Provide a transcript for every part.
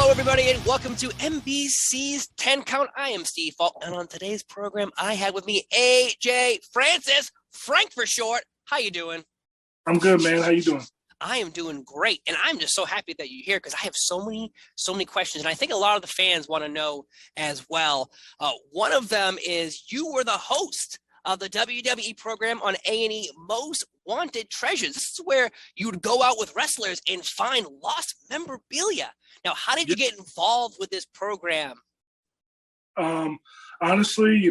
Hello, everybody, and welcome to NBC's 10 Count. I am Steve Falk, and on today's program, I have with me AJ Francis, Frank for short. How you doing? I'm good, man. How you doing? I am doing great, and I'm just so happy that you're here because I have so many questions, and I think a lot of the fans want to know as well. One of them is you were the host of the WWE program on A&E Most Wanted Treasures. This is where you would go out with wrestlers and find lost memorabilia. Now, how did you get involved with this program? Honestly,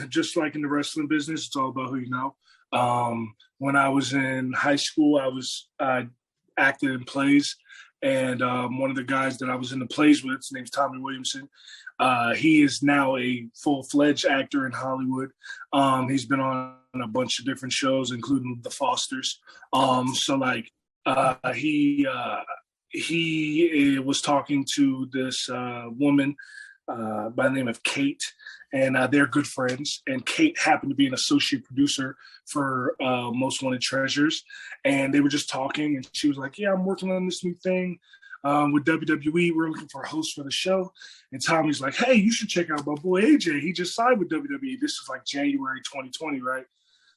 just like in the wrestling business, it's all about who you know. When I was in high school, I acted in plays, and one of the guys that I was in the plays with, his name's Tommy Williamson. He is now a full-fledged actor in Hollywood. He's been on a bunch of different shows, including The Fosters. He was talking to this woman by the name of Kate, and they're good friends. And Kate happened to be an associate producer for Most Wanted Treasures. And they were just talking, and she was like, yeah, I'm working on this new thing with WWE. We're looking for a host for the show. And Tommy's like, hey, you should check out my boy AJ. He just signed with WWE. This was like January 2020, right?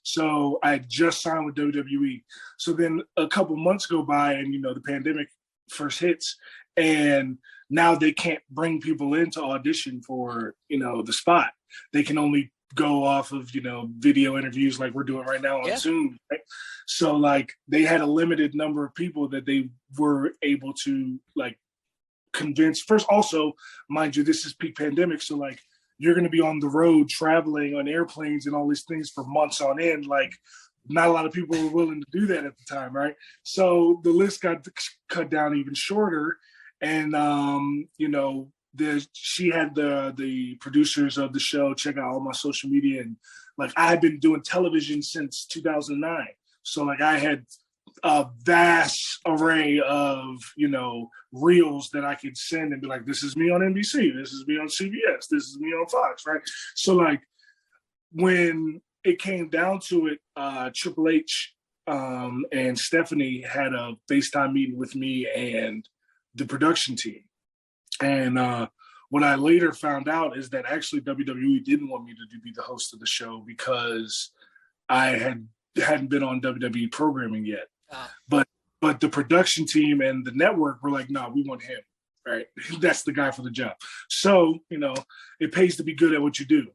So I just signed with WWE. So then a couple months go by, and, the pandemic first hits, and now they can't bring people in to audition for, the spot. They can only go off of, video interviews like we're doing right now on Zoom. Right? So they had a limited number of people that they were able to convince. First, also, mind you, this is peak pandemic. So you're going to be on the road traveling on airplanes and all these things for months on end. Not a lot of people were willing to do that at the time, right? So the list got cut down even shorter. And, she had the producers of the show check out all my social media. And I had been doing television since 2009. So I had a vast array of, reels that I could send and be like, this is me on NBC. This is me on CBS. This is me on Fox, right? So when it came down to it, Triple H and Stephanie had a FaceTime meeting with me and the production team. And what I later found out is that actually WWE didn't want me to be the host of the show because I hadn't been on WWE programming yet. But the production team and the network were like, no, we want him, right? That's the guy for the job. So, it pays to be good at what you do.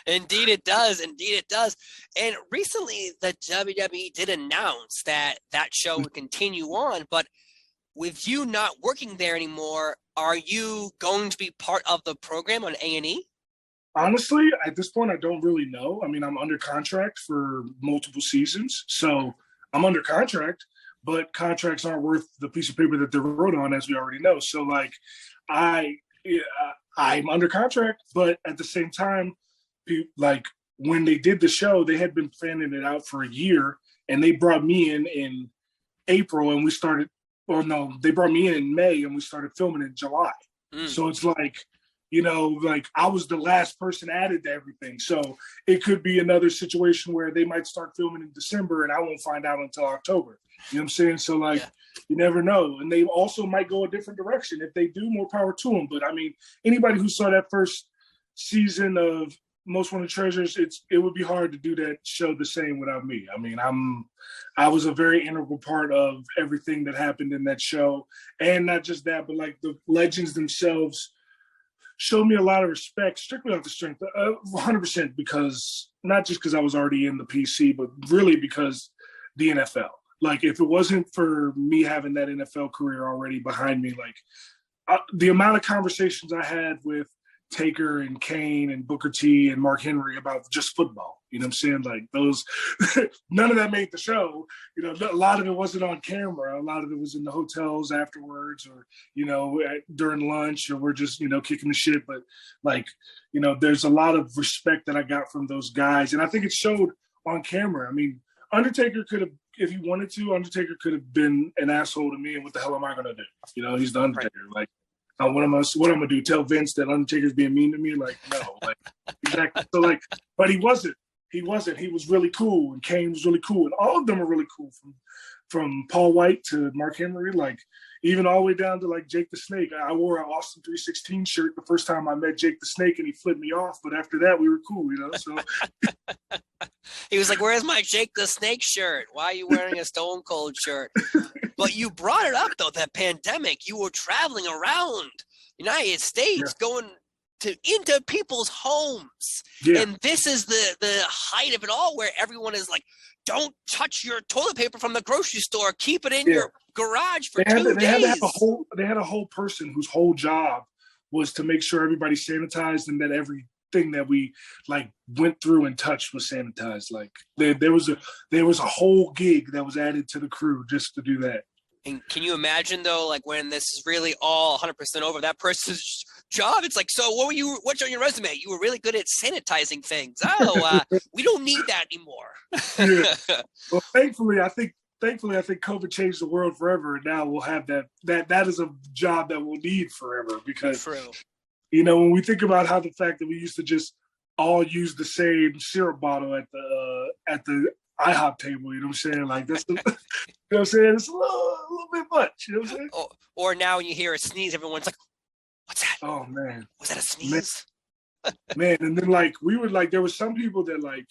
Indeed it does. Indeed it does. And recently the WWE did announce that show would continue on, but with you not working there anymore, are you going to be part of the program on A&E? Honestly, at this point, I don't really know. I mean, I'm under contract for multiple seasons, so I'm under contract, but contracts aren't worth the piece of paper that they're wrote on, as we already know. So, I'm under contract, but at the same time, when they did the show, they had been planning it out for a year, and they brought me in April, and we started. Or no, they brought me in May, and we started filming in July. So it's I was the last person added to everything. So it could be another situation where they might start filming in December and I won't find out until October. You know what I'm saying? So you never know. And they also might go a different direction. If they do, more power to them. But I mean, anybody who saw that first season of Most Wanted Treasures, it would be hard to do that show the same without me. I mean, I was a very integral part of everything that happened in that show. And not just that, but the legends themselves showed me a lot of respect, strictly off the strength, 100%, because not just because I was already in the PC, but really because the NFL. If it wasn't for me having that NFL career already behind me, the amount of conversations I had with Taker and Kane and Booker T and Mark Henry about just football. You know what I'm saying? Those, none of that made the show. A lot of it wasn't on camera. A lot of it was in the hotels afterwards or, during lunch, or we're just, kicking the shit. But there's a lot of respect that I got from those guys. And I think it showed on camera. I mean, Undertaker could have, if he wanted to, Undertaker could have been an asshole to me. And what the hell am I going to do? He's the Undertaker. Right. What am I gonna do? Tell Vince that Undertaker's being mean to me? No, exactly. So but he wasn't. he wasn't. He was really cool, and Kane was really cool, and all of them are really cool, from Paul White to Mark Henry, like even all the way down to like Jake the Snake. I wore an Austin 316 shirt the first time I met Jake the Snake, and he flipped me off. But after that, we were cool, you know. So he was like, "Where's my Jake the Snake shirt? Why are you wearing a Stone Cold shirt?" But you brought it up though. That pandemic, you were traveling around United States, going into people's homes, and this is the height of it all, where everyone is like, don't touch your toilet paper from the grocery store. Keep it in your garage for 2 days. They had a whole person whose whole job was to make sure everybody sanitized, and that everything that we like went through and touched was sanitized. Like there was a whole gig that was added to the crew just to do that. And can you imagine though, like when this is really all 100% over, that person's job, it's like, so what's on your resume? You were really good at sanitizing things. Oh, we don't need that anymore. Well, thankfully, I think COVID changed the world forever, and now we'll have that is a job that we'll need forever, because you know, when we think about how the fact that we used to just all use the same syrup bottle at the IHOP table, you know what I'm saying? Like that's you know what I'm saying? It's a little bit much, you know what I'm saying? Or now when you hear a sneeze, everyone's like, what's that? Oh man. Was that a sneeze? Man, and then like we were like, there were some people that like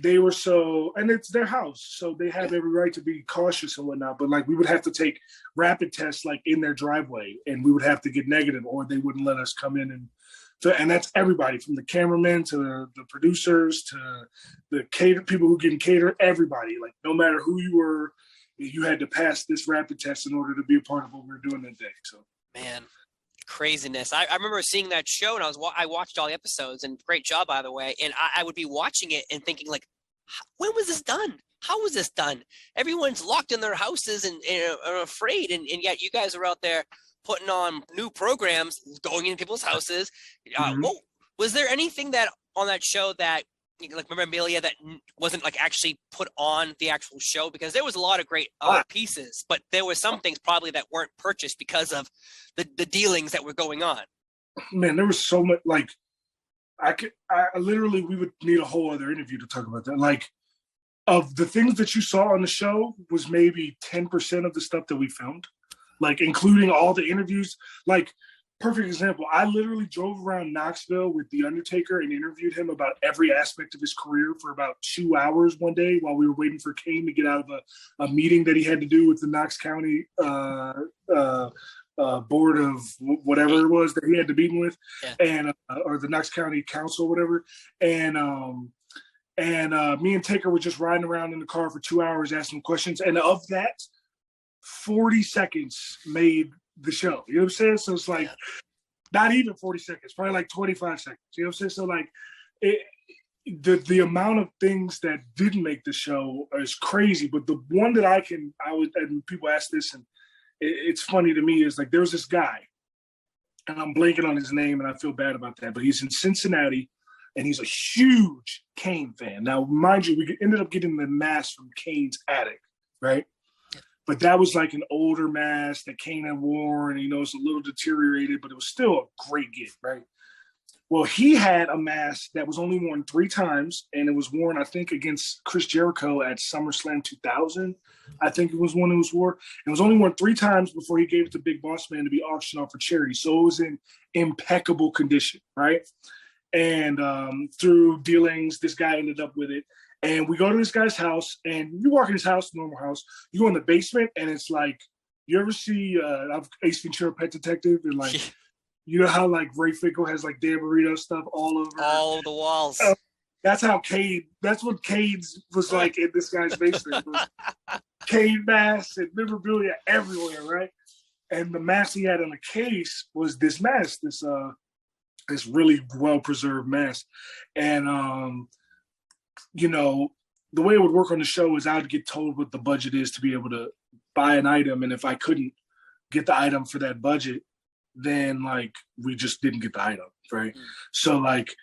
they were so, and it's their house, so they have every right to be cautious and whatnot, but like we would have to take rapid tests like in their driveway, and we would have to get negative, or they wouldn't let us come in. And that's everybody from the cameramen to the producers to the people who can cater, everybody. Like no matter who you were, you had to pass this rapid test in order to be a part of what we were doing that day. So man, craziness. I remember seeing that show, and I watched all the episodes, and great job, by the way. And I would be watching it and thinking like, when was this done? How was this done? Everyone's locked in their houses and are afraid, and yet you guys are out there putting on new programs, going into people's houses. Was there anything that on that show that, like memorabilia that wasn't like actually put on the actual show? Because there was a lot of great pieces, but there were some things probably that weren't purchased because of the dealings that were going on. Man, there was so much. Like I literally, we would need a whole other interview to talk about that. Like of the things that you saw on the show was maybe 10% of the stuff that we filmed. Like including all the interviews. Like perfect example, I literally drove around Knoxville with The Undertaker and interviewed him about every aspect of his career for about 2 hours one day while we were waiting for Kane to get out of a meeting that he had to do with the Knox County board of whatever it was that he had to meet with, and or the Knox County Council, whatever. And me and Taker were just riding around in the car for 2 hours asking questions, and of that, 40 seconds made the show. You know what I'm saying? So it's like not even 40 seconds, probably like 25 seconds. You know what I'm saying? So like the amount of things that didn't make the show is crazy. But the one that and people ask this, and it's funny to me, is like there's this guy, and I'm blanking on his name, and I feel bad about that, but he's in Cincinnati, and he's a huge Kane fan. Now, mind you, we ended up getting the mask from Kane's attic, right? But that was like an older mask that Kane had worn, and it's a little deteriorated, but it was still a great gift, right? Well, he had a mask that was only worn 3 times, and it was worn, I think, against Chris Jericho at SummerSlam 2000. I think it was when it was worn. It was only worn 3 times before he gave it to Big Boss Man to be auctioned off for charity. So it was in impeccable condition, right? And through dealings, this guy ended up with it. And we go to this guy's house, and you walk in his house, normal house. You go in the basement, and it's like, you ever see Ace Ventura: Pet Detective? And like, you know how like Ray Fickle has like Dan Marino stuff all over the walls. That's how Cade. That's what Cade's was like in this guy's basement. Cade masks and memorabilia everywhere, right? And the mask he had in the case was this mask, this really well preserved mask, and the way it would work on the show is I'd get told what the budget is to be able to buy an item. And if I couldn't get the item for that budget, then like, we just didn't get the item. Right. So like,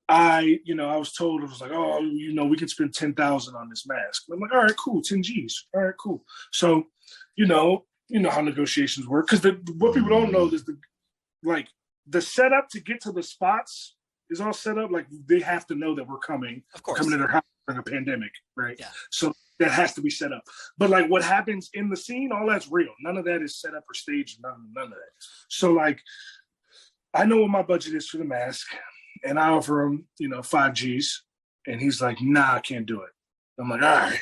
I was told, it was like, oh, we can spend 10,000 on this mask. And I'm like, all right, cool. 10 G's. All right, cool. So, you know how negotiations work. Cause what people don't know is the setup to get to the spots is all set up, like they have to know that we're coming. Of course. Coming to their house during a pandemic, right? Yeah. So that has to be set up. But like what happens in the scene, all that's real. None of that is set up or staged. None of that. So like, I know what my budget is for the mask, and I offer him, 5 G's, and he's like, nah, I can't do it. I'm like, all right,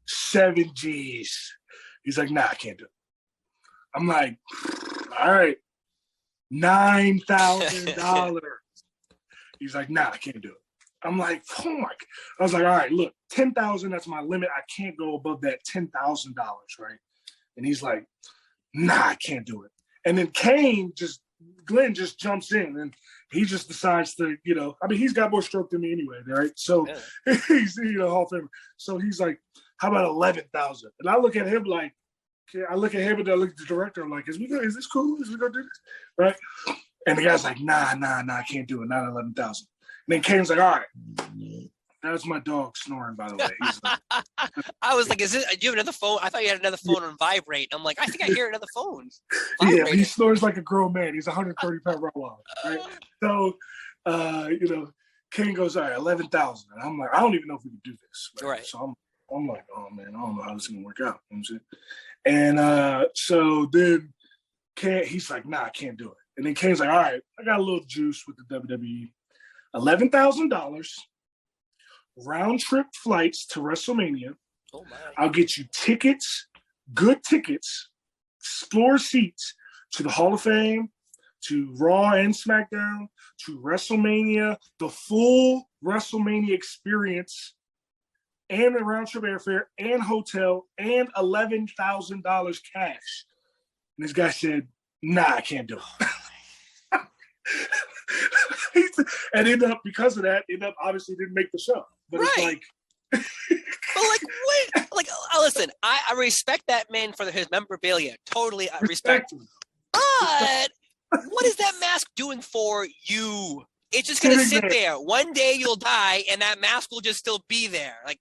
7 G's. He's like, nah, I can't do it. I'm like, all right, $9,000. He's like, nah, I can't do it. I'm like, oh my! I was like, all right, look, 10,000. That's my limit. I can't go above that $10,000, right? And he's like, nah, I can't do it. And then Glenn just jumps in, and he just decides to, he's got more stroke than me anyway, right? So he's, Hall of Famer. So he's like, how about 11,000? And I look at him like, okay, I look at him and I look at the director. I'm like, is this cool? Is we gonna do this? Right? And the guy's like, nah, I can't do it. Not 11,000. And then Kane's like, all right. That's my dog snoring, by the way. He's like, I was like, do you have another phone? I thought you had another phone on vibrate. I'm like, I think I hear another phone. Yeah, he snores like a grown man. He's 130-pound Rottweiler, right? So, Kane goes, all right, 11,000. And I'm like, I don't even know if we can do this. Right. So I'm like, oh, man, I don't know how this is going to work out. You know what I'm saying? And so then he's like, nah, I can't do it. And then Kane's like, all right, I got a little juice with the WWE. $11,000, round trip flights to WrestleMania. Oh my. I'll get you tickets, good tickets, floor seats to the Hall of Fame, to Raw and SmackDown, to WrestleMania, the full WrestleMania experience, and a round trip airfare and hotel and $11,000 cash. And this guy said, nah, I can't do it. And because of that, obviously didn't make the show. But right. It's like, but like, wait, like, listen, I respect that man for his memorabilia. Totally, I respect him. But what is that mask doing for you? It's just gonna sit there. One day you'll die, and that mask will just still be there. Like,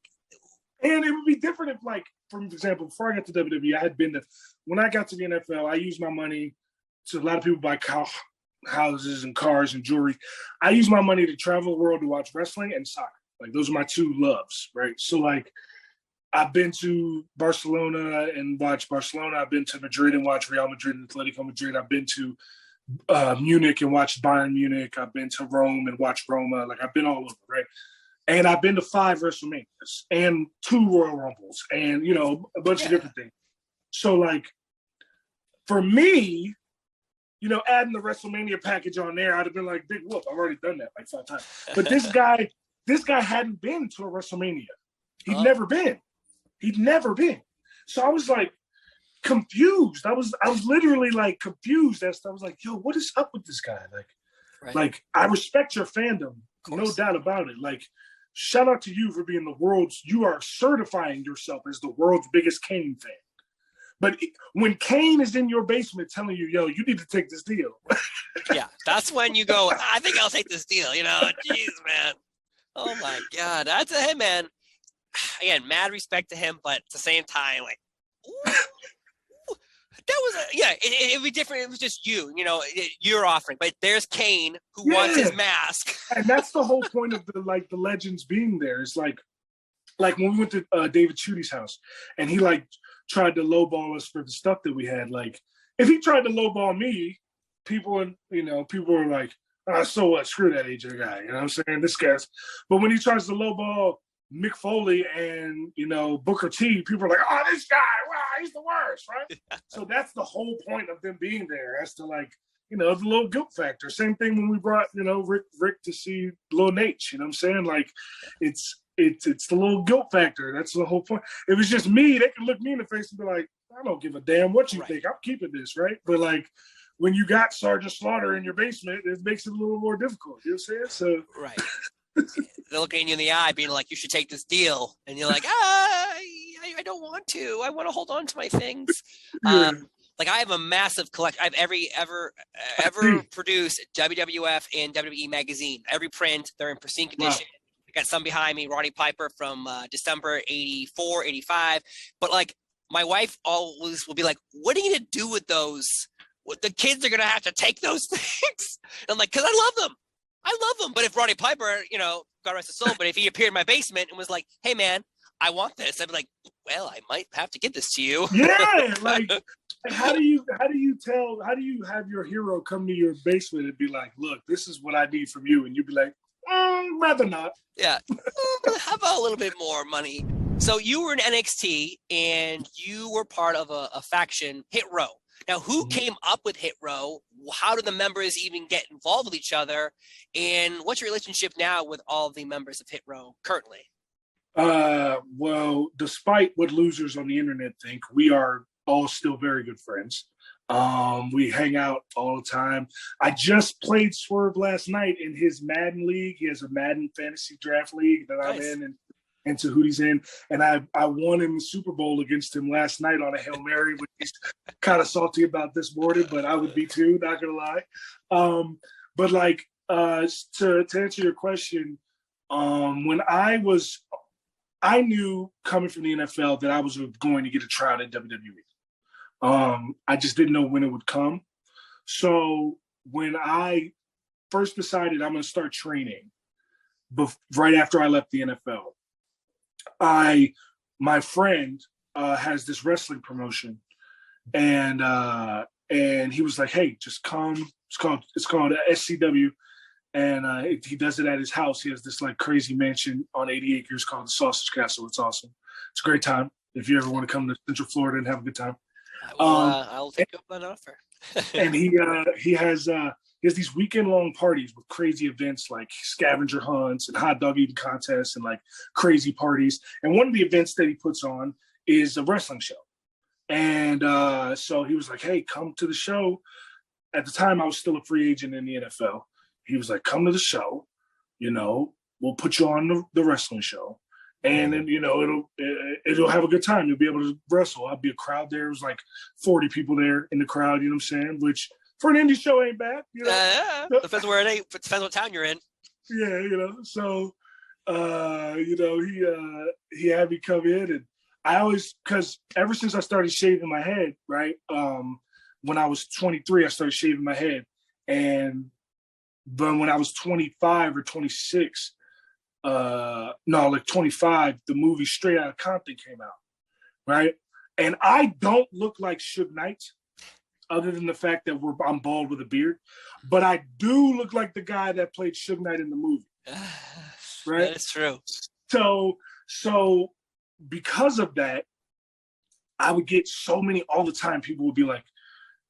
and it would be different if, like, for example, before I got to WWE, I had been to. When I got to the NFL, I used my money to a lot of people buy houses and cars and jewelry. I use my money to travel the world to watch wrestling and soccer. Like, those are my two loves, right? So, like, I've been to Barcelona and watched Barcelona. I've been to Madrid and watched Real Madrid and Atletico Madrid. I've been to Munich and watched Bayern Munich. I've been to Rome and watched Roma. Like, I've been all over, right? And I've been to 5 WrestleManias and 2 Royal Rumbles and, a bunch of different things. So, like, for me, adding the WrestleMania package on there, I'd have been like, big whoop, I've already done that like 5 times. But this guy hadn't been to a WrestleMania. He'd never been. So I was like confused. I was literally like confused as to, I was like, yo, what is up with this guy? Like, right. Like, I respect your fandom, no doubt about it. Like, shout out to you for being you are certifying yourself as the world's biggest Kane fan. But when Kane is in your basement telling you, yo, you need to take this deal. Yeah, that's when you go, I think I'll take this deal. Jeez, man. Oh, my God. Hey, man. Again, mad respect to him, but at the same time, like, ooh, that was it'd be different. It was just you're offering, but there's Kane who wants his mask. And that's the whole point of the legends being there. It's like when we went to David Chudy's house and he tried to lowball us for the stuff that we had. Like, if he tried to lowball me, people were like, so what? Screw that AJ guy. You know what I'm saying? This guy's. But when he tries to lowball Mick Foley and, Booker T, people are like, oh, this guy, wow, he's the worst, right? So that's the whole point of them being there, as to, like, the little guilt factor. Same thing when we brought, Rick to see Lil Nate. You know what I'm saying? Like, it's the little guilt factor. That's the whole point. If it's just me, they can look me in the face and be like, I don't give a damn what you think. I'm keeping this, right? But, like, when you got Sergeant Slaughter in your basement, it makes it a little more difficult. You know what I'm saying? So right. They're looking you in the eye, being like, you should take this deal. And you're like, I don't want to. I want to hold on to my things. Yeah. Like, I have a massive collection. I've ever produced WWF and WWE magazine. Every print, they're in pristine condition. Wow. I got some behind me, Roddy Piper from December 84, 85. But, like, my wife always will be like, what are you going to do with those? The kids are going to have to take those things. And I'm like, because I love them. I love him. But if Roddy Piper, God rest his soul, but if he appeared in my basement and was like, hey, man, I want this, I'd be like, well, I might have to give this to you. Yeah, like how do you have your hero come to your basement and be like, look, this is what I need from you, and you'd be like, rather not. Yeah. How about a little bit more money? So you were in NXT and you were part of a faction, Hit Row. Now, who came up with Hit Row? How do the members even get involved with each other? And what's your relationship now with all the members of Hit Row currently? Well, despite what losers on the internet think, we are all still very good friends. We hang out all the time. I just played Swerve last night in his Madden league. He has a Madden fantasy draft league that I'm in, and Tahuti's in. And I won in the Super Bowl against him last night on a Hail Mary, which he's kind of salty about this morning, but I would be too, not gonna lie. But like to answer your question, when I knew coming from the NFL that I was going to get a tryout at WWE. I just didn't know when it would come. So when I first decided I'm going to start training, right after I left the NFL, my friend has this wrestling promotion, and he was like, "Hey, just come. It's called SCW." And he does it at his house. He has this like crazy mansion on 80 acres called the Sausage Castle. It's awesome. It's a great time. If you ever want to come to Central Florida and have a good time. I'll take up that offer. And he has these weekend long parties with crazy events like scavenger hunts and hot dog eating contests and like crazy parties. And one of the events that he puts on is a wrestling show. And so he was like, "Hey, come to the show." At the time, I was still a free agent in the NFL. He was like, "Come to the show, we'll put you on the wrestling show. And then, it'll have a good time. You'll be able to wrestle. I'll be a crowd there. It was like 40 people there in the crowd, you know what I'm saying? Which for an indie show ain't bad. Yeah. Depends where it ain't. Depends what town you're in. Yeah, so, he had me come in, and because ever since I started shaving my head, right? When I was 23, I started shaving my head. But when I was 25 or 26, 25, the movie Straight Outta Compton came out, right? And I don't look like Suge Knight, other than the fact that I'm bald with a beard, but I do look like the guy that played Suge Knight in the movie, right? That's true. So because of that, I would get so many all the time. People would be like,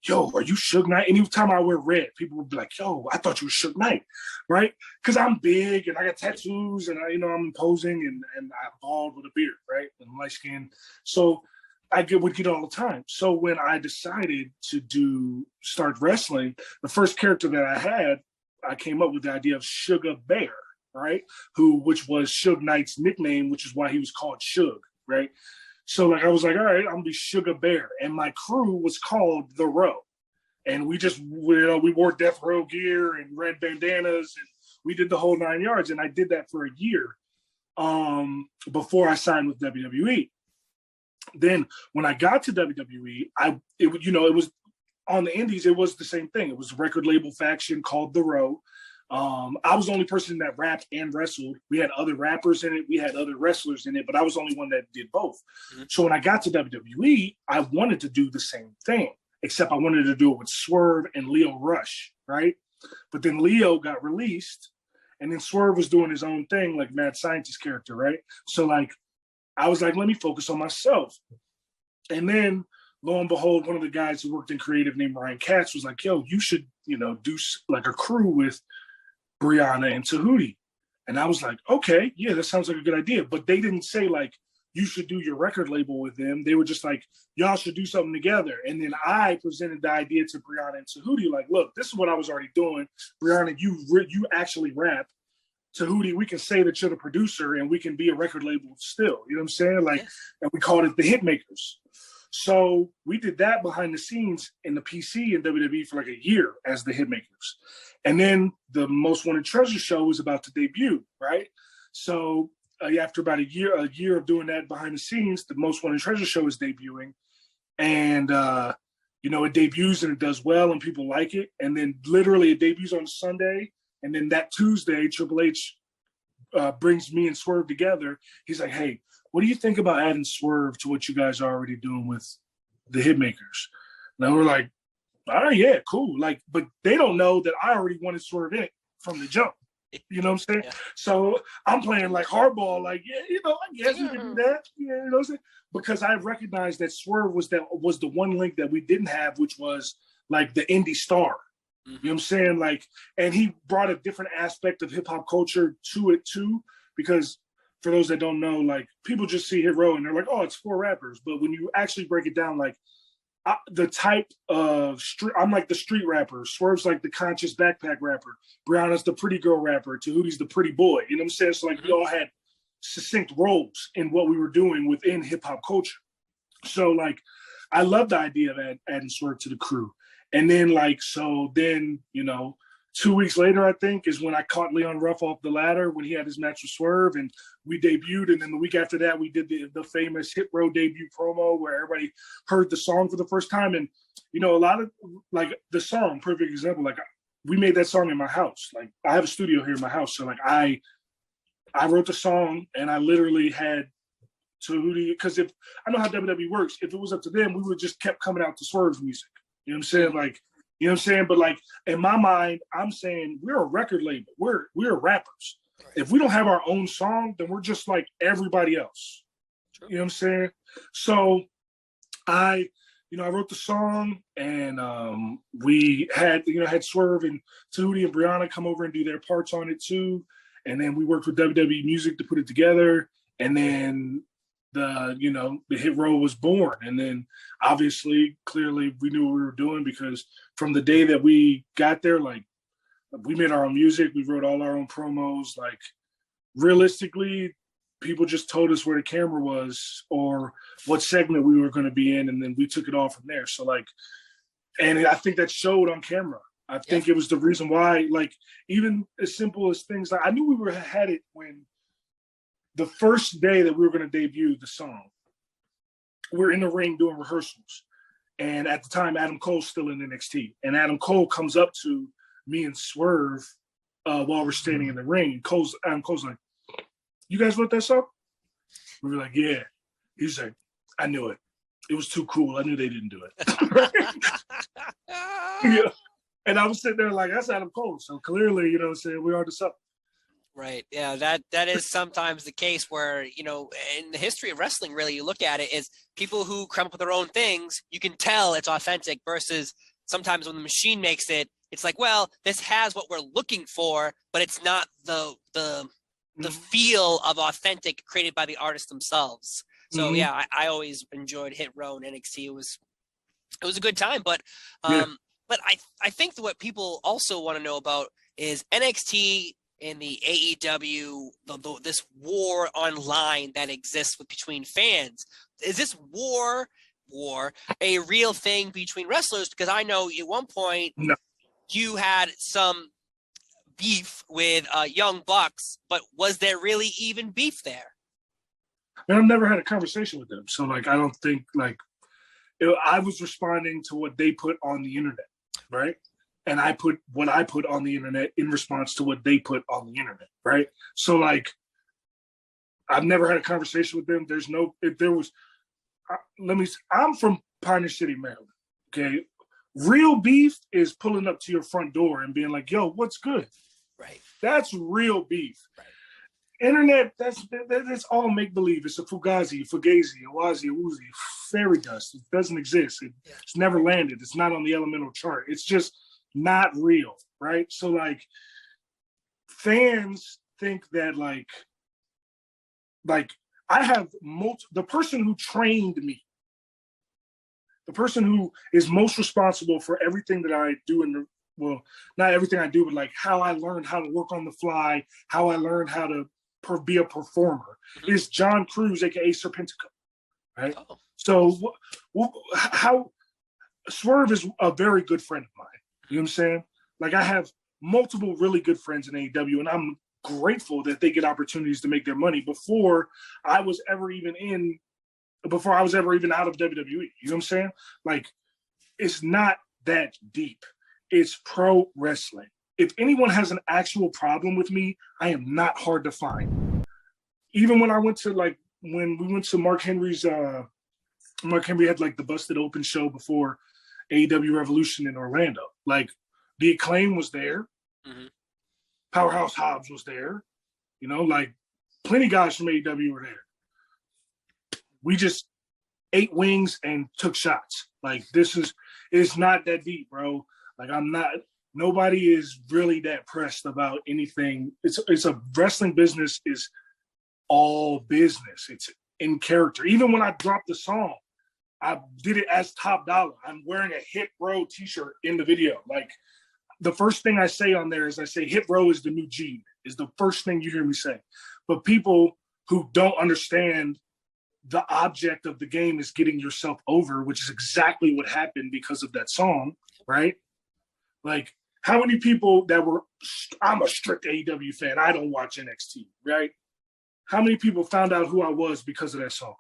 "Yo, are you Suge Knight?" Anytime I wear red, people would be like, "Yo, I thought you were Suge Knight," right? Because I'm big and I got tattoos and I'm imposing and I'm bald with a beard, right? And light skin. So I would get all the time. So when I decided to start wrestling, the first character that I came up with the idea of Sugar Bear, right? Which was Suge Knight's nickname, which is why he was called Suge, right? So like I was like, all right, I'm gonna be Sugar Bear, and my crew was called The Row, and we wore death row gear and red bandanas, and we did the whole 9 yards, and I did that for a year, before I signed with WWE. Then when I got to WWE, it was on the Indies. It was the same thing. It was a record label faction called The Row. I was the only person that rapped and wrestled. We had other rappers in it. We had other wrestlers in it, but I was the only one that did both. Mm-hmm. So when I got to WWE, I wanted to do the same thing, except I wanted to do it with Swerve and Leo Rush, right? But then Leo got released, and then Swerve was doing his own thing, like Mad Scientist character, right? So like, I was like, let me focus on myself. And then lo and behold, one of the guys who worked in creative named Ryan Katz was like, "Yo, you should, do like a crew with Brianna and Tahuti." And I was like, okay, yeah, that sounds like a good idea. But they didn't say like, you should do your record label with them. They were just like, y'all should do something together. And then I presented the idea to Brianna and Tahuti, like, look, this is what I was already doing. Brianna, you actually rap. Tahuti, we can say that you're the producer and we can be a record label still. You know what I'm saying? Like, and we called it the Hitmakers. So we did that behind the scenes in the PC and WWE for like a year as the Hitmakers. And then the Most Wanted Treasure show was about to debut, right? So after about a year of doing that behind the scenes, the Most Wanted Treasure show is debuting. And, it debuts and it does well and people like it. And then literally it debuts on Sunday. And then that Tuesday, Triple H brings me and Swerve together. He's like, hey, what do you think about adding Swerve to what you guys are already doing with the Hitmakers? And we're like, all right, yeah, cool. Like, but they don't know that I already wanted Swerve in it from the jump. You know what I'm saying? Yeah. So I'm playing like hardball, like, yeah, you know, I guess we can do that. Yeah, you know what I'm saying? Because I recognized that Swerve was the one link that we didn't have, which was like the indie star. You know what I'm saying? Like, and he brought a different aspect of hip hop culture to it too, because for those that don't know, like, people just see Hit Row and they're like, oh, it's 4 rappers. But when you actually break it down, like, the type of street, I'm like the street rapper. Swerve's like the conscious backpack rapper. Brianna's the pretty girl rapper. Tahuti's the pretty boy. You know what I'm saying? So like we all had succinct roles in what we were doing within hip hop culture. So like I love the idea of adding Swerve to the crew. And then like, so then, you know, 2 weeks later, I think, is when I caught Leon Ruff off the ladder when he had his match with Swerve, and we debuted. And then the week after that, we did the famous Hit Row debut promo where everybody heard the song for the first time. And, you know, a lot of, like, the song, perfect example, like, we made that song in my house. Like, I have a studio here in my house. So, like, I wrote the song, and I literally had Tahuti, because if I know how WWE works, if it was up to them, we would just kept coming out to Swerve's music. You know what I'm saying? Like, you know what I'm saying? But like in my mind, I'm saying we're a record label. We're rappers. If we don't have our own song, then we're just like everybody else. True. You know what I'm saying? So I wrote the song, and we had Swerve and Tahuti and Brianna come over and do their parts on it too. And then we worked with WWE Music to put it together. And then the Hit Row was born. And then obviously, clearly we knew what we were doing, because from the day that we got there, like, we made our own music, we wrote all our own promos. Like, realistically, people just told us where the camera was or what segment we were going to be in, and then we took it all from there. So like, and I think that showed on camera. I think it was the reason why, like, even as simple as things like, I knew we had it when the first day that we were going to debut the song, we're in the ring doing rehearsals. And at the time, Adam Cole's still in NXT. And Adam Cole comes up to me and Swerve while we're standing in the ring. Adam Cole's like, you guys wrote that song? We were like, yeah. He's like, I knew it. It was too cool. I knew they didn't do it. Yeah. And I was sitting there like, that's Adam Cole. So clearly, you know what I'm saying, we are to something. Right. Yeah, that is sometimes the case where, you know, in the history of wrestling, really, you look at it is people who come up with their own things, you can tell it's authentic, versus sometimes when the machine makes it, it's like, well, this has what we're looking for, but it's not the feel of authentic created by the artists themselves. So yeah, I always enjoyed Hit Row and NXT. It was a good time, but I think that what people also want to know about is NXT and the AEW, this war online that exists between fans. Is this war a real thing between wrestlers? Because I know at one point you had some beef with Young Bucks, but was there really even beef there? And I've never had a conversation with them. So like, I don't think like, I was responding to what they put on the internet, right? And I put what I put on the internet in response to what they put on the internet, right? So like, I've never had a conversation with them. I'm from Pioneer City, Maryland, okay? Real beef is pulling up to your front door and being like, yo, what's good? Right. That's real beef. Right. Internet, that's all make-believe. It's a fugazi, a wazi, a woozy, fairy dust. It doesn't exist. It's never landed. It's not on the elemental chart. It's just not real, right? So like, fans think that like I have the person who trained me, the person who is most responsible for everything that I do not everything I do, but like how I learned how to work on the fly, how I learned how to be a performer, is John Cruz, aka Serpentico, right? Oh. So how Swerve is a very good friend of mine. You know what I'm saying? Like, I have multiple really good friends in AEW, and I'm grateful that they get opportunities to make their money before I was ever even out of WWE. You know what I'm saying? Like, it's not that deep. It's pro wrestling. if anyone has an actual problem with me, I am not hard to find. Even when I went to when we went to Mark Henry had like the Busted Open show before AEW Revolution in Orlando. Like the Acclaim was there. Mm-hmm. Powerhouse Hobbs was there. You know, like plenty of guys from AEW were there. We just ate wings and took shots. Like it's not that deep, bro. Like nobody is really that pressed about anything. It's a wrestling business is all business. It's in character. Even when I dropped the song, I did it as Top Dollar. I'm wearing a Hit Row t-shirt in the video. Like the first thing I say on there is I say Hit Row is the new G, is the first thing you hear me say. But people who don't understand the object of the game is getting yourself over, which is exactly what happened because of that song, right? Like how many people I'm a strict AEW fan. I don't watch NXT, right? How many people found out who I was because of that song?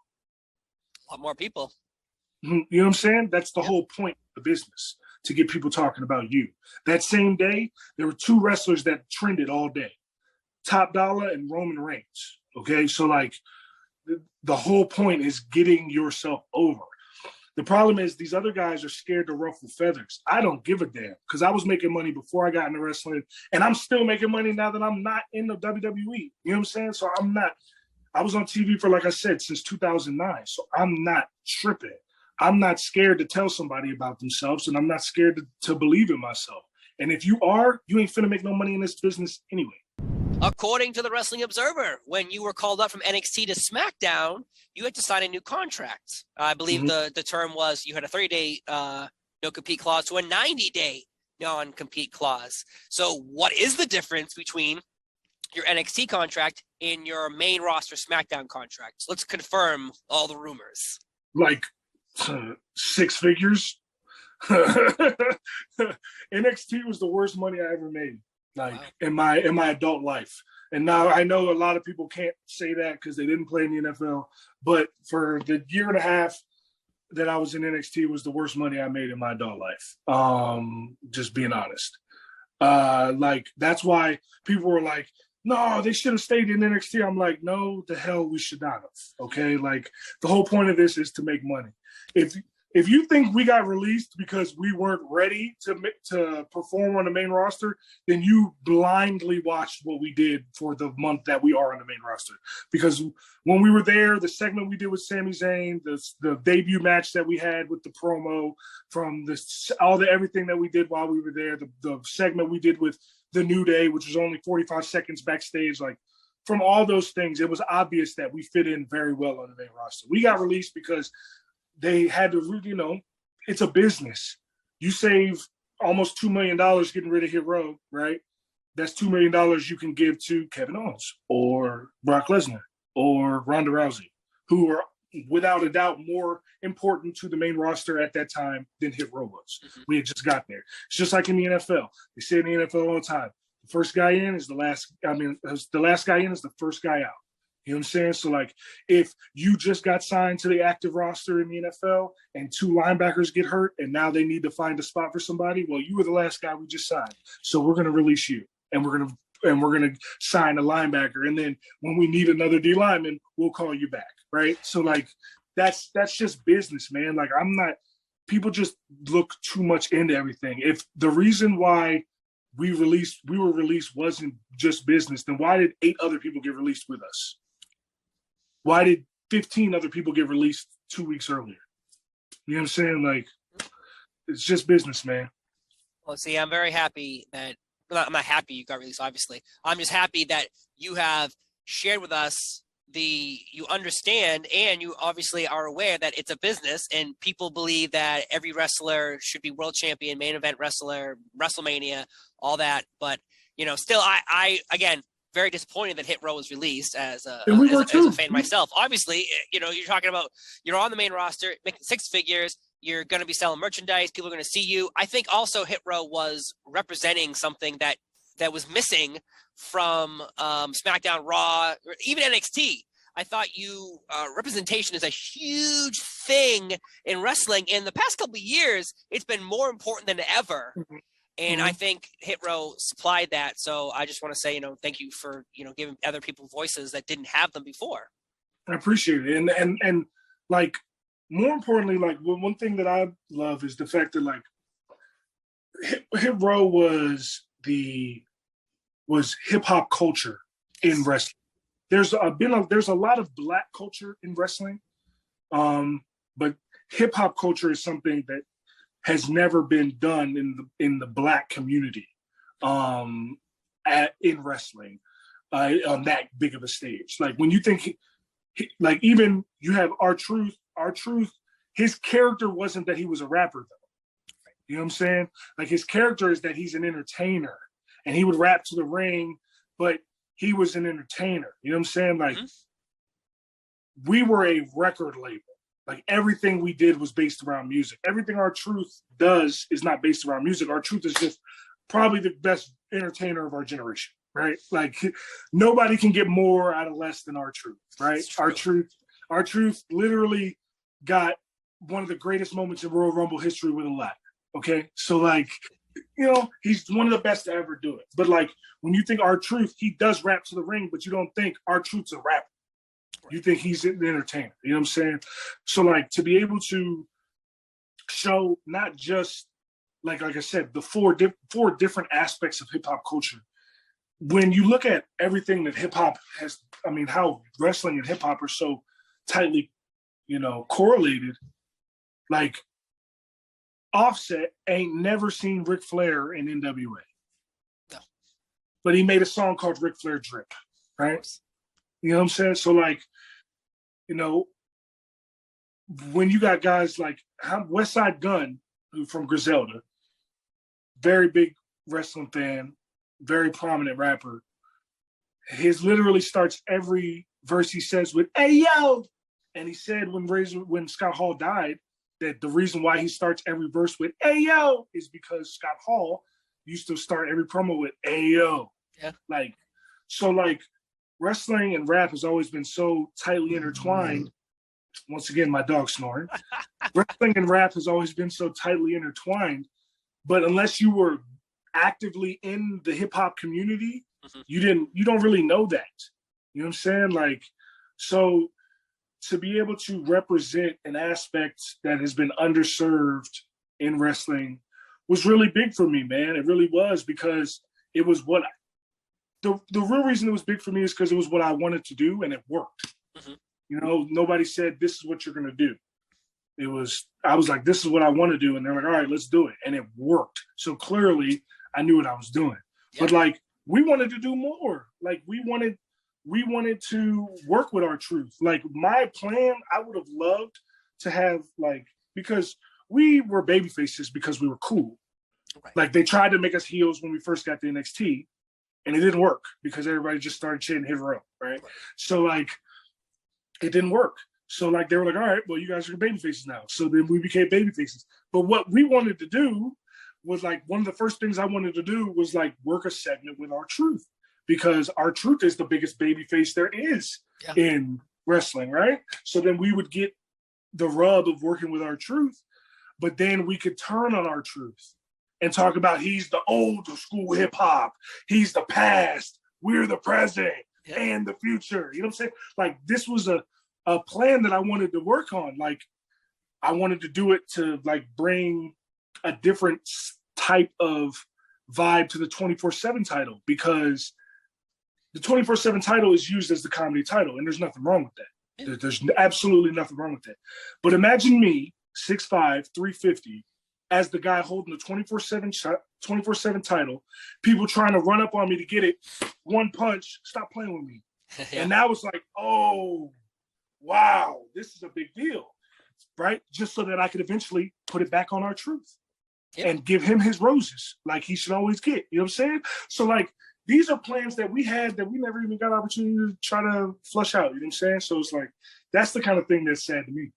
A lot more people. You know what I'm saying? That's the whole point of the business, to get people talking about you. That same day, there were two wrestlers that trended all day, Top Dollar and Roman Reigns. Okay, so like the whole point is getting yourself over. The problem is these other guys are scared to ruffle feathers. I don't give a damn because I was making money before I got into wrestling, and I'm still making money now that I'm not in the WWE. You know what I'm saying? So I was on TV for, like I said, since 2009. So I'm not tripping. I'm not scared to tell somebody about themselves, and I'm not scared to believe in myself. And if you are, you ain't finna make no money in this business anyway. According to the Wrestling Observer, when you were called up from NXT to SmackDown, you had to sign a new contract. I believe the term was you had a 30-day no-compete clause to a 90-day non-compete clause. So what is the difference between your NXT contract and your main roster SmackDown contract? So let's confirm all the rumors. Like 6 figures. NXT was the worst money I ever made. Like wow. in my adult life. And now I know a lot of people can't say that because they didn't play in the NFL, but for the year and a half that I was in NXT was the worst money I made in my adult life. Just being honest. Like that's why people were like, no, they should have stayed in NXT. I'm like, no, the hell we should not have. Okay. Like the whole point of this is to make money. If you think we got released because we weren't ready to perform on the main roster, then you blindly watched what we did for the month that we are on the main roster. Because when we were there, the segment we did with Sami Zayn, the debut match that we had with the promo, from everything that we did while we were there, the segment we did with the New Day, which was only 45 seconds backstage, like from all those things, it was obvious that we fit in very well on the main roster. We got released because they had to, it's a business. You save almost $2 million getting rid of Hit Row, right? That's $2 million you can give to Kevin Owens or Brock Lesnar or Ronda Rousey, who are without a doubt more important to the main roster at that time than Hit Row was. Mm-hmm. We had just got there. It's just like in the NFL. They say in the NFL all the time, the first guy in is the last guy in is the first guy out. You know what I'm saying? So, like, if you just got signed to the active roster in the NFL and 2 linebackers get hurt and now they need to find a spot for somebody, well, you were the last guy we just signed. So we're going to release you, and we're going to sign a linebacker. And then when we need another D lineman, we'll call you back, right? So, like, that's just business, man. Like, people just look too much into everything. If the reason why we were released wasn't just business, then why did 8 other people get released with us? Why did 15 other people get released 2 weeks earlier? You know what I'm saying? Like, it's just business, man. Well, see, I'm very happy that I'm not happy you got released, obviously. I'm just happy that you have shared with us you understand, and you obviously are aware that it's a business and people believe that every wrestler should be world champion, main event wrestler, WrestleMania, all that. But, still, I again, very disappointed that Hit Row was released as a fan myself. Obviously, you're talking about you're on the main roster, making 6 figures. You're going to be selling merchandise. People are going to see you. I think also Hit Row was representing something that was missing from SmackDown, Raw, or even NXT. I thought representation is a huge thing in wrestling. In the past couple of years, it's been more important than ever And I think Hit Row supplied that. So I just want to say, thank you for, giving other people voices that didn't have them before. I appreciate it. And like, more importantly, like one thing that I love is the fact that like Hit Row was hip hop culture in wrestling. There's a lot of Black culture in wrestling, but hip hop culture is something that has never been done in the Black community in wrestling on that big of a stage. Like when you think, like even you have R-Truth. R-Truth, his character wasn't that he was a rapper though. You know what I'm saying? Like his character is that he's an entertainer, and he would rap to the ring, but he was an entertainer. You know what I'm saying? Like we were a record label. Like everything we did was based around music. Everything R-Truth does is not based around music. R-Truth is just probably the best entertainer of our generation, right? Like nobody can get more out of less than R-Truth, right? R-Truth literally got one of the greatest moments in Royal Rumble history with a ladder. Okay, so like, he's one of the best to ever do it. But like when you think R-Truth, he does rap to the ring, but you don't think R-Truth's a rapper. You think he's an entertainer. You know what I'm saying? So like to be able to show not just like I said, the four different aspects of hip hop culture. When you look at everything that hip hop has, I mean, how wrestling and hip hop are so tightly, correlated. Like Offset ain't never seen Ric Flair in NWA. No. But he made a song called Ric Flair Drip, right? You know what I'm saying? So like, when you got guys like West Side Gun, who from Griselda, very big wrestling fan, very prominent rapper. His literally starts every verse he says with "Hey yo," and he said when Scott Hall died that the reason why he starts every verse with "Hey yo" is because Scott Hall used to start every promo with "Hey yo." Yeah. Like, so like wrestling and rap has always been so tightly intertwined. Once again, my dog snoring. Wrestling and rap has always been so tightly intertwined, but unless you were actively in the hip hop community, you don't really know that. You know what I'm saying? Like, so to be able to represent an aspect that has been underserved in wrestling was really big for me, man. It really was, because it was what the real reason it was big for me is because it was what I wanted to do, and it worked. Nobody said this is what you're going to do. I was like, this is what I want to do. And they're like, all right, let's do it. And it worked. So clearly I knew what I was doing. Yeah. But like, we wanted to do more. Like we wanted to work with R-Truth. Like my plan, I would have loved to have because we were baby faces because we were cool. Right. Like they tried to make us heels when we first got to NXT, and it didn't work because everybody just started chanting Hit Row, right? So like, it didn't work. So like they were like, all right, well, you guys are baby faces now. So then we became baby faces. But what we wanted to do was like, one of the first things I wanted to do was like work a segment with R-Truth, because R-Truth is the biggest baby face there is in wrestling, right? So then we would get the rub of working with R-Truth, but then we could turn on R-Truth and talk about he's the old school hip hop, he's the past, we're the present and the future. You know what I'm saying? Like this was a plan that I wanted to work on. Like I wanted to do it to like bring a different type of vibe to the 24/7 title, because the 24/7 title is used as the comedy title, and there's nothing wrong with that. There's absolutely nothing wrong with that. But imagine me, 6'5", 350, as the guy holding the 24/7 title, people trying to run up on me to get it, one punch, stop playing with me. And that was like, oh, wow, this is a big deal, right? Just so that I could eventually put it back on R-Truth and give him his roses like he should always get. You know what I'm saying? So like, these are plans that we had that we never even got an opportunity to try to flush out. You know what I'm saying? So it's like, that's the kind of thing that's sad to me.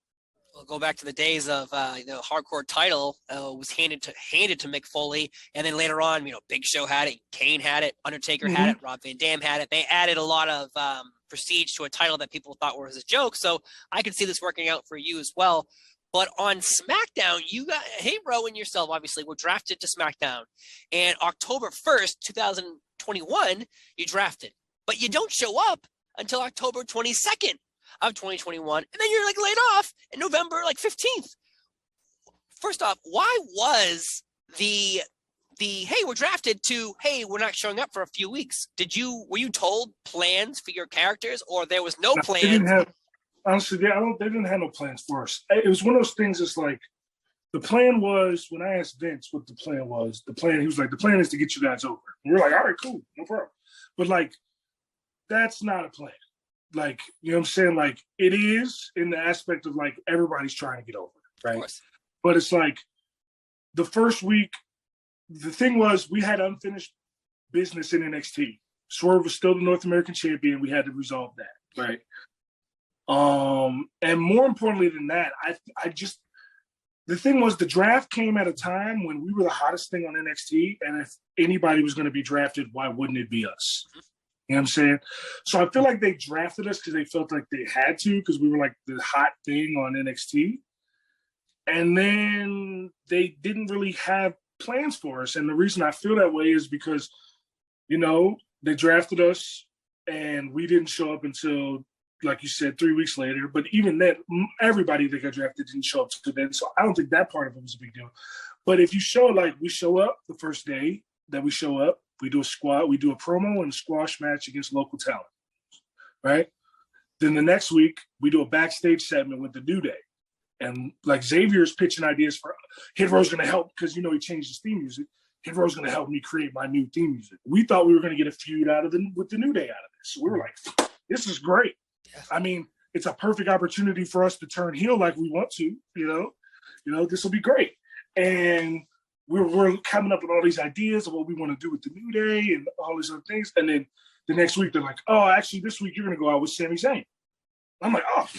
We'll go back to the days of the hardcore title was handed to Mick Foley, and then later on, Big Show had it, Kane had it, Undertaker had it, Rob Van Dam had it. They added a lot of prestige to a title that people thought was a joke. So I could see this working out for you as well. But on SmackDown, you got Hero and yourself obviously were drafted to SmackDown, and October 1st, 2021, you drafted, but you don't show up until October 22nd of 2021, and then you're like laid off in November 15th. First off, why was the hey, we're drafted to hey, we're not showing up for a few weeks? Were you told plans for your characters, or there was no plans? They didn't have, honestly, they didn't have no plans for us. It was one of those things. It's like the plan was, when I asked Vince what the plan was, he was like, the plan is to get you guys over. And we're like, all right, cool, no problem. But that's not a plan. You know what I'm saying? It is in the aspect of everybody's trying to get over, right? But it's the first week, the thing was we had unfinished business in NXT. Swerve was still the North American champion. We had to resolve that, right? And more importantly than that, the thing was the draft came at a time when we were the hottest thing on NXT, and if anybody was going to be drafted, why wouldn't it be us? You know what I'm saying? So I feel like they drafted us because they felt like they had to, because we were the hot thing on NXT. And then they didn't really have plans for us. And the reason I feel that way is because, they drafted us and we didn't show up until, like you said, 3 weeks later. But even then, everybody that got drafted didn't show up to then. So I don't think that part of it was a big deal. But if you show we show up the first day that we show up, we do a promo and a squash match against local talent, right? Then the next week, we do a backstage segment with the New Day. And Xavier's pitching ideas for Hit Row's going to help because, he changed his theme music. Hit Row's going to help me create my new theme music. We thought we were going to get a feud with the New Day out of this. So we were like, this is great. Yeah. I mean, it's a perfect opportunity for us to turn heel like we want to, this will be great. And we're coming up with all these ideas of what we want to do with the New Day and all these other things. And then the next week, they're like, oh, actually, this week you're going to go out with Sami Zayn. I'm like, oh,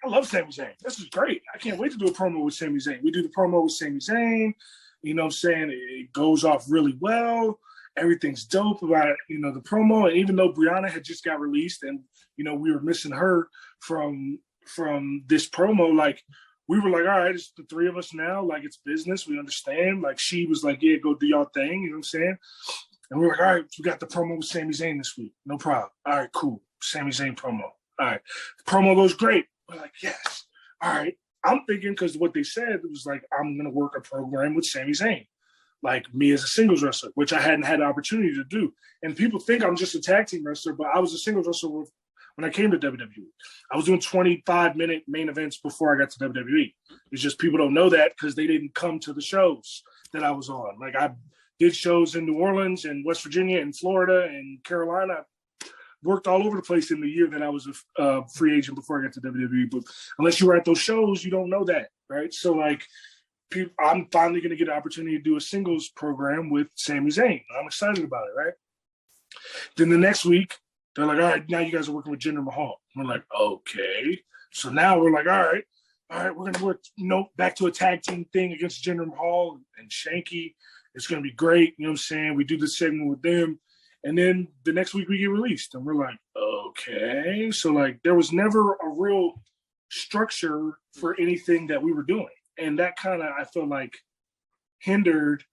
I love Sami Zayn. This is great. I can't wait to do a promo with Sami Zayn. We do the promo with Sami Zayn. You know what I'm saying? It goes off really well. Everything's dope about it, the promo. And even though Brianna had just got released and, we were missing her from this promo, we were like, all right, it's the three of us now. It's business. We understand. She was like, yeah, go do y'all thing. You know what I'm saying? And we were like, all right, we got the promo with Sami Zayn this week. No problem. All right, cool. Sami Zayn promo. All right. The promo goes great. We're like, yes. All right. I'm thinking, because what they said was I'm going to work a program with Sami Zayn, me as a singles wrestler, which I hadn't had the opportunity to do. And people think I'm just a tag team wrestler, but I was a singles wrestler when I came to WWE. I was doing 25-minute main events before I got to WWE. It's just people don't know that because they didn't come to the shows that I was on. I did shows in New Orleans and West Virginia and Florida and Carolina. Worked all over the place in the year that I was a free agent before I got to WWE. But unless you were at those shows, you don't know that, right? So, I'm finally going to get an opportunity to do a singles program with Sami Zayn. I'm excited about it, right? Then the next week, they're like, all right, now you guys are working with Jinder Mahal. We're like, okay. So now we're like, all right, we're going to work back to a tag team thing against Jinder Mahal and Shanky. It's going to be great. You know what I'm saying? We do this segment with them. And then the next week we get released. And we're like, okay. So, there was never a real structure for anything that we were doing. And that kind of, I feel hindered,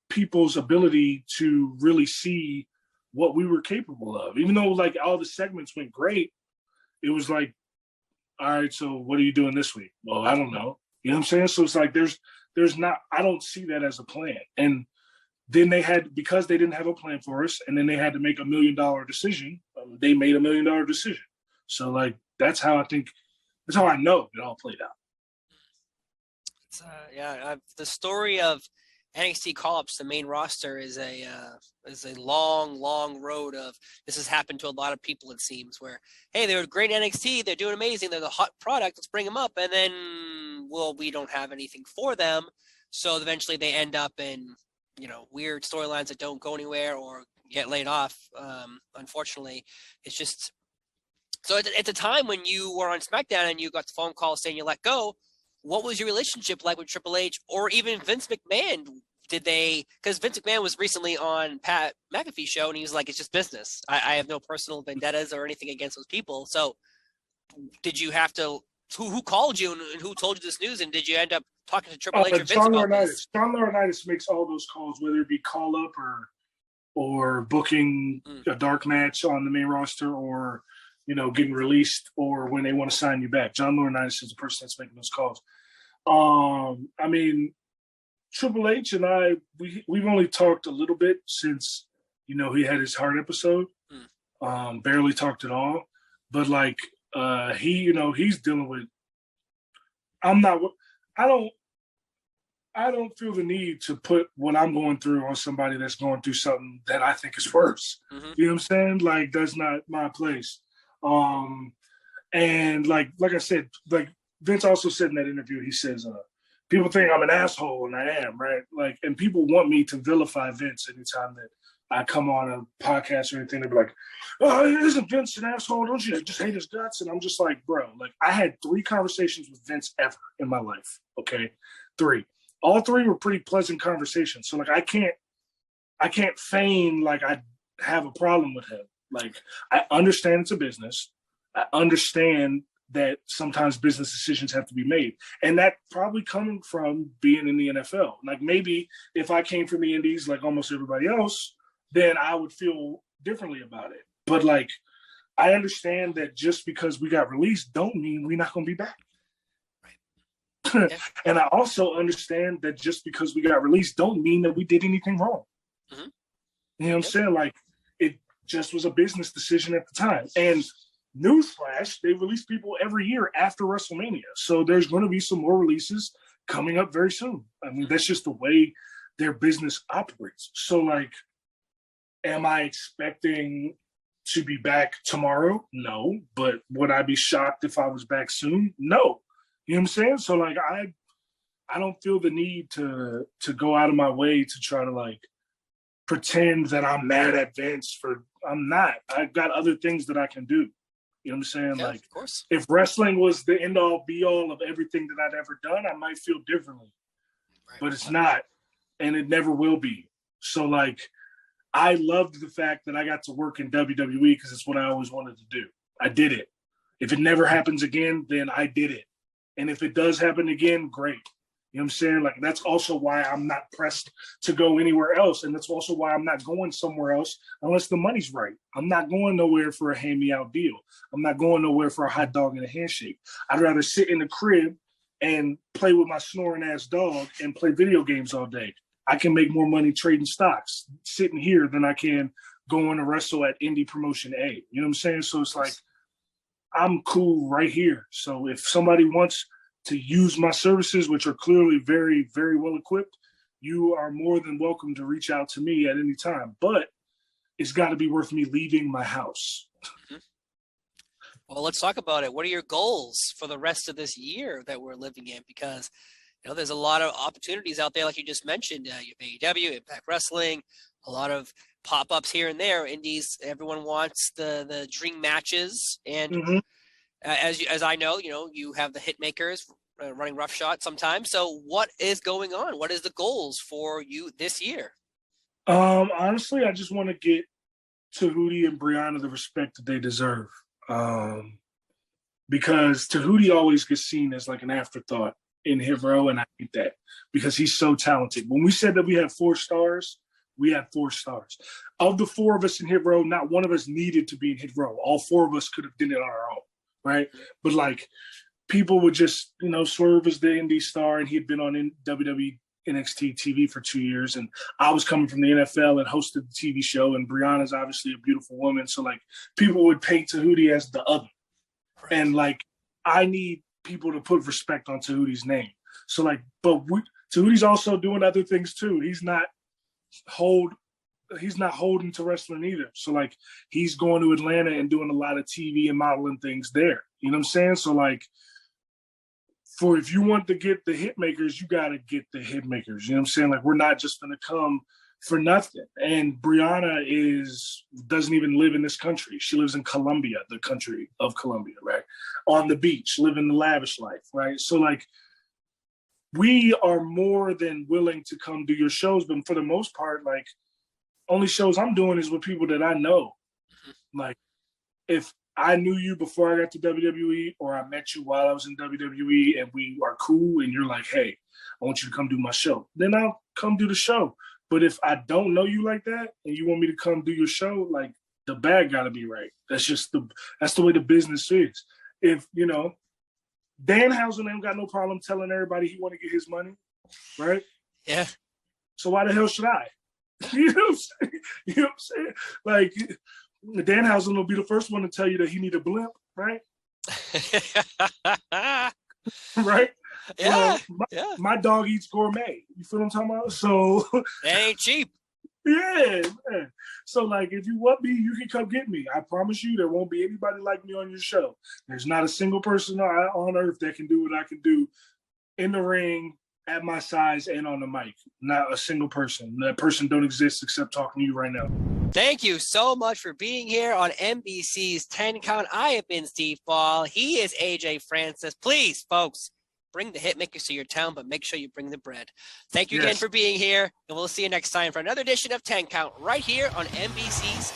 people's ability to really see what we were capable of. Even though, all the segments went great, it was all right, so what are you doing this week? Well, I don't know. You know what I'm saying? So it's there's not, I don't see that as a plan. And then because they didn't have a plan for us, and then they had to make $1 million decision. They made $1 million decision. So that's how I know it all played out. The story of NXT call-ups, the main roster is a long road of this has happened to a lot of people. It seems where hey, they're great NXT, they're doing amazing, they're the hot product. Let's bring them up, and then we don't have anything for them. So eventually they end up in weird storylines that don't go anywhere or get laid off. Unfortunately, it's just so at the time when you were on SmackDown and you got the phone call saying you let go, what was your relationship like with Triple H or even Vince McMahon? Because Vince McMahon was recently on Pat McAfee's show and he was like, it's just business. I have no personal vendettas or anything against those people. So did you have to who called you and who told you this news? And did you end up talking to Triple H or Vince John about Laurinaitis. this? John Laurinaitis makes all those calls, whether it be call up or booking a dark match on the main roster, or getting released, or when they want to sign you back. John Laurinaitis is the person that's making those calls. I mean, Triple H and I, we've only talked a little bit since he had his heart episode. Barely talked at all, but like he's dealing with. I don't feel the need to put what I'm going through on somebody that's going through something that I think is worse. Mm-hmm. You know what I'm saying? Like, that's not my place. And like I said, like Vince also said in that interview, he says, people think I'm an asshole, and I am, right? Like, and people want me to vilify Vince anytime that I come on a podcast or anything. They'll be like, "Oh, isn't Vince an asshole? Don't you just hate his guts?" And I'm just like, bro, like, I had 3 conversations with Vince ever in my life. Okay, 3. All 3 were pretty pleasant conversations. So like, I can't feign like I have a problem with him. Like, I understand it's a business. I understand that sometimes business decisions have to be made. And that probably coming from being in the NFL. Like, maybe if I came from the Indies like almost everybody else, then I would feel differently about it. But like, I understand that just because we got released don't mean we're not going to be back. Right. Yeah. And I also understand that just because we got released don't mean that we did anything wrong. Mm-hmm. You know what I'm saying? Like, it just was a business decision at the time. And newsflash, they release people every year after WrestleMania. So there's going to be some more releases coming up very soon. I mean, that's just the way their business operates. So like, am I expecting to be back tomorrow? No. But would I be shocked if I was back soon? No. You know what I'm saying? So like, I don't feel the need to go out of my way to try to like pretend that I'm mad at Vince I'm not. I've got other things that I can do. You know what I'm saying? Yeah, like, of course. If wrestling was the end all be all of everything that I'd ever done, I might feel differently. Right. But it's not, and it never will be. So like, I loved the fact that I got to work in WWE because it's what I always wanted to do. I did it. If it never happens again, then I did it. And if it does happen again, great. You know what I'm saying? Like, that's also why I'm not pressed to go anywhere else. And that's also why I'm not going somewhere else unless the money's right. I'm not going nowhere for a hand-me-out deal. I'm not going nowhere for a hot dog and a handshake. I'd rather sit in the crib and play with my snoring-ass dog and play video games all day. I can make more money trading stocks sitting here than I can going to wrestle at indie promotion A. You know what I'm saying? So it's like, I'm cool right here. So if somebody wants to use my services, which are clearly very, very well equipped, you are more than welcome to reach out to me at any time. But it's got to be worth me leaving my house. Mm-hmm. Well, let's talk about it. What are your goals for the rest of this year that we're living in? Because there's a lot of opportunities out there, like you just mentioned. You have AEW, Impact Wrestling, a lot of pop-ups here and there. Indies, everyone wants the dream matches, and mm-hmm. As I know, you have the Hitmakers running roughshod sometimes. So what is going on? What is the goals for you this year? Honestly, I just want to get Tahuti and Brianna the respect that they deserve. Because Tahuti always gets seen as like an afterthought in Hit Row, and I hate that because he's so talented. When we said that we had 4 stars, we had 4 stars. Of the 4 of us in Hit Row, not one of us needed to be in Hit Row. All 4 of us could have done it on our own, right? But like, people would just, Swerve as the indie star, and he had been on WWE NXT TV for 2 years, and I was coming from the NFL and hosted the TV show, and Brianna's obviously a beautiful woman, so like, people would paint Tahuti as the other. Right. And like, I need people to put respect on Tahuti's name. So like, but Tahuti's also doing other things too. He's not holding to wrestling either. So like, he's going to Atlanta and doing a lot of TV and modeling things there. You know what I'm saying? So like, if you want to get the Hitmakers, you got to get the Hitmakers. You know what I'm saying? Like, we're not just going to come for nothing. And Brianna doesn't even live in this country. She lives in Colombia, the country of Colombia, right? On the beach, living the lavish life, right? So like, we are more than willing to come do your shows, but for the most part, like, only shows I'm doing is with people that I know. Like, if I knew you before I got to WWE, or I met you while I was in WWE, and we are cool, and you're like, hey, I want you to come do my show. Then I'll come do the show. But if I don't know you like that, and you want me to come do your show, like, the bag got to be right. That's the way the business is. If, Danhausen ain't got no problem telling everybody he want to get his money, right? Yeah. So why the hell should I? You know what I'm saying? You know what I'm saying? Like, Danhausen will be the first one to tell you that he need a blimp, right? Right? Yeah. Well, my dog eats gourmet. You feel what I'm talking about? So that ain't cheap. Yeah, man. So, like, if you want me, you can come get me. I promise you there won't be anybody like me on your show. There's not a single person on earth that can do what I can do in the ring, at my size, and on the mic. Not a single person. That person don't exist except talking to you right now. Thank you so much for being here on NBC's 10 Count. I have been Steve Ball. He is AJ Francis. Please, folks, bring the hitmakers to your town, but make sure you bring the bread. Thank you again for being here, and we'll see you next time for another edition of 10 Count right here on NBC's